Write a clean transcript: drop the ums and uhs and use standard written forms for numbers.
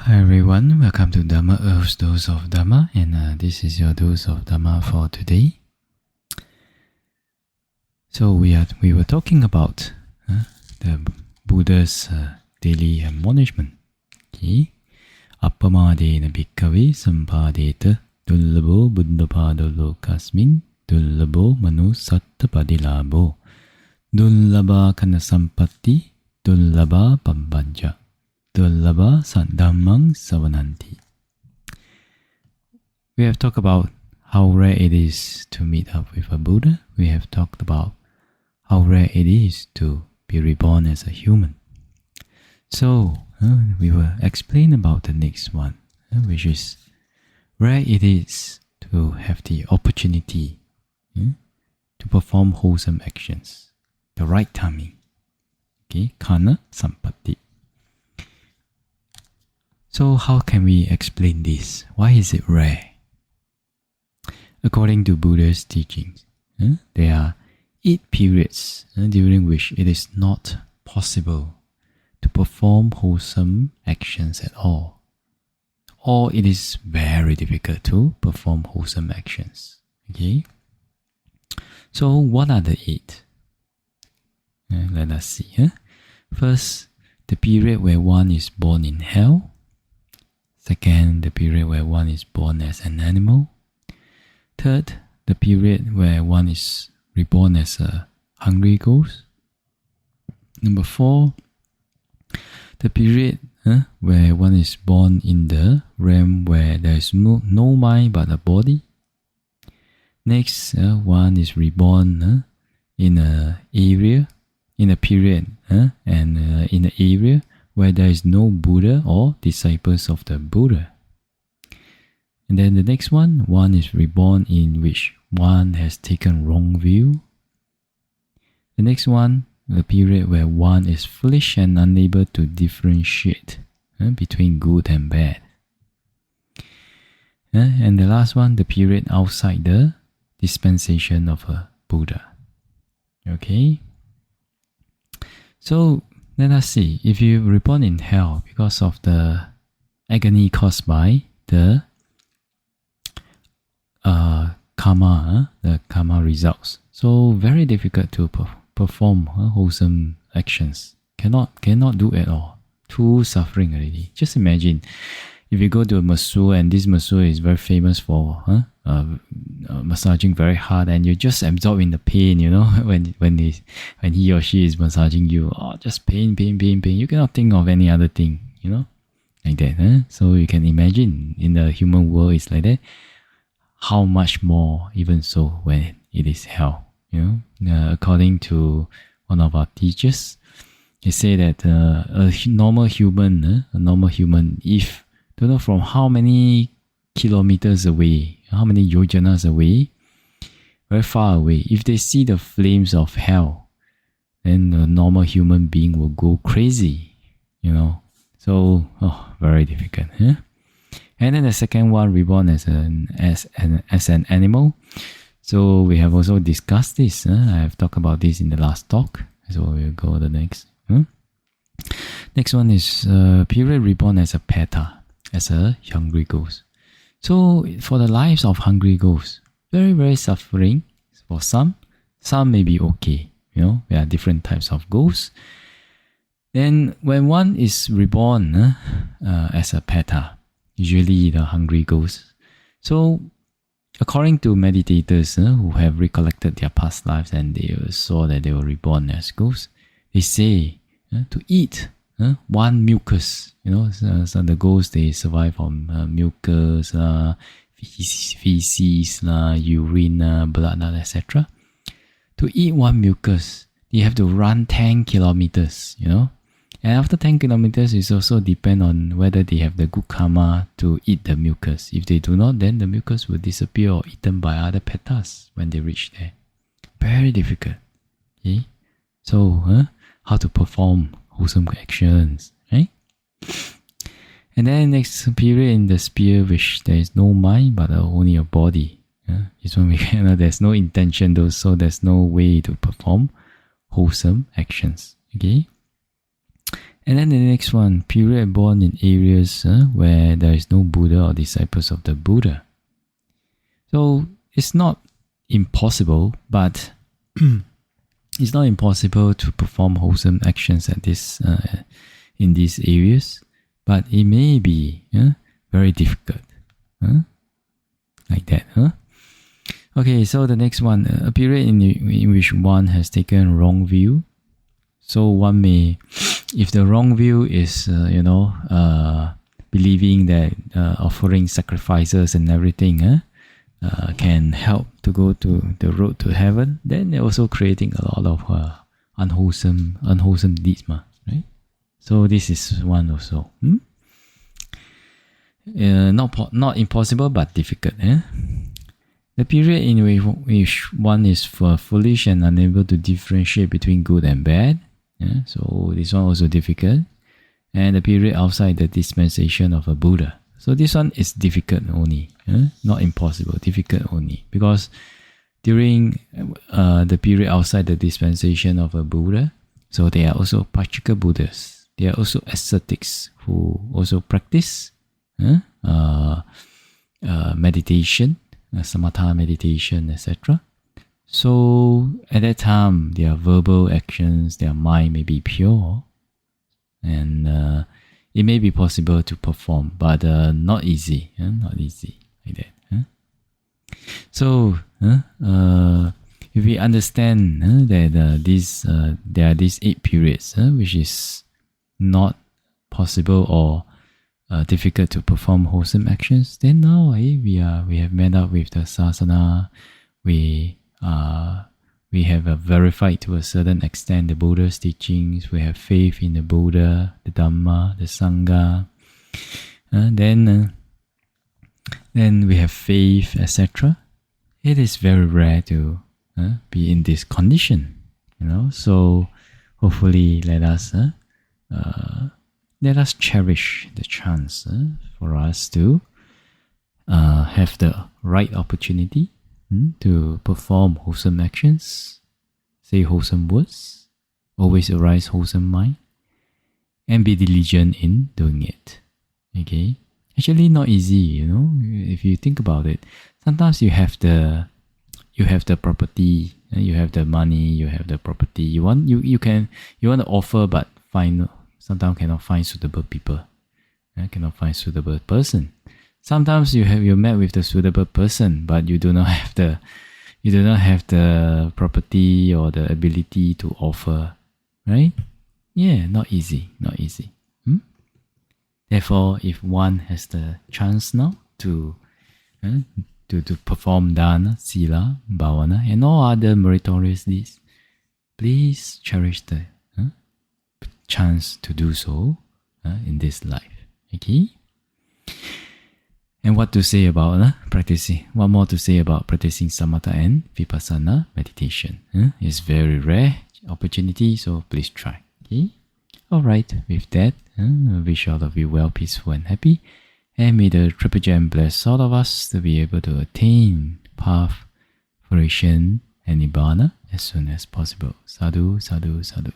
Hi everyone, welcome to Dhamma Earth's Dose of Dhamma, and this is your dose of Dhamma for today. So we were talking about the Buddha's daily admonishment. Okay, Appamadena bhikkhave sampadeta dullabo buddhapado lokasmin dullabo manusatta padilabo dullaba kana sampatti dullaba pabbajja dullaba dhammang savananti. We have talked about how rare it is to meet up with a Buddha. We have talked about how rare it is to be reborn as a human. So we will explain about the next one, which is rare it is to have the opportunity to perform wholesome actions, the right timing. Okay, kana sampatti. So how can we explain this? Why is it rare? According to Buddha's teachings, there are 8 periods during which it is not possible to perform wholesome actions at all. Or it is very difficult to perform wholesome actions. Okay? So what are the 8? Let us see. First, the period where one is born in hell. Second, the period where one is born as an animal. Third, the period where one is reborn as a hungry ghost. Number 4, the period where one is born in the realm where there is no mind but a body. Next, one is reborn in a period and in an area where there is no Buddha or disciples of the Buddha. And then the next one is reborn in which one has taken wrong view. The next one, the period where one is foolish and unable to differentiate between good and bad. And the last one, the period outside the dispensation of a Buddha. Okay? So let us see, if you reborn in hell because of the agony caused by the karma results. So very difficult to perform wholesome actions. Cannot do at all. Too suffering already. Just imagine, if you go to a masseur and this masseur is very famous for massaging very hard, and you just absorb in the pain, when he or she is massaging you, just pain. You cannot think of any other thing, like that. So you can imagine in the human world it's like that. How much more, even so, when it is hell? According to one of our teachers, he said that a normal human, if don't know from how many kilometers away, how many yojanas away, very far away, if they see the flames of hell, then a normal human being will go crazy, So, very difficult. And then the second one, reborn as an animal. So we have also discussed this. I have talked about this in the last talk. So we'll go to the next. Next one is period reborn as a peta, as a hungry ghost. So for the lives of hungry ghosts, very, very suffering for some. Some may be okay. There are different types of ghosts. Then when one is reborn as a peta, usually the hungry ghost. So according to meditators who have recollected their past lives and they saw that they were reborn as ghosts, they say to eat one mucus. So the ghosts, they survive from mucus, feces, urine, blood, etc. To eat one mucus, they have to run 10 kilometers, And after 10 kilometers, it also depends on whether they have the good karma to eat the mucus. If they do not, then the mucus will disappear or eaten by other petas when they reach there. Very difficult. Okay? So, how to perform wholesome actions, right? And then next period in the sphere which there is no mind but only a body. This one there's no intention though, so there's no way to perform wholesome actions. Okay? And then the next one, period born in areas where there is no Buddha or disciples of the Buddha. So it's not impossible, but it's not impossible to perform wholesome actions at this in these areas, but it may be very difficult. Like that. Okay, so the next one, a period in which one has taken wrong view. So one may, if the wrong view is, believing that offering sacrifices and everything can help to go to the road to heaven, then they're also creating a lot of unwholesome deeds, right? So this is one also. Not impossible, but difficult. The period in which one is foolish and unable to differentiate between good and bad. So this one also difficult. And the period outside the dispensation of a Buddha. So this one is difficult only, not impossible, difficult only. Because during the period outside the dispensation of a Buddha, so they are also practical Buddhas. They are also ascetics who also practice meditation, samatha meditation, etc. So at that time, their verbal actions, their mind may be pure, and it may be possible to perform, but not easy, not easy like that. So if we understand that there are these 8 periods, which is not possible or difficult to perform wholesome actions, then now we have met up with the sasana. We have verified to a certain extent the Buddha's teachings. We have faith in the Buddha, the Dhamma, the Sangha. Then we have faith, etc. It is very rare to be in this condition, So hopefully, let us cherish the chance for us to have the right opportunity to perform wholesome actions, say wholesome words, always arise wholesome mind, and be diligent in doing it. Okay? Actually not easy, if you think about it. Sometimes you have the property, you have the money, you have the property. You want to offer, but sometimes cannot find suitable people, cannot find suitable person. Sometimes you met with the suitable person, but you do not have the property or the ability to offer, right? Yeah, not easy. Therefore, if one has the chance now to perform dana, sila, bhavana, and all other meritorious deeds, please cherish the chance to do so in this life. Okay? And what to say about practicing? What more to say about practicing samatha and vipassana meditation? It's very rare opportunity, so please try. Okay? Alright, with that, I wish all of you well, peaceful and happy. And may the Triple Gem bless all of us to be able to attain path, fruition and nibbana as soon as possible. Sadhu, sadhu, sadhu.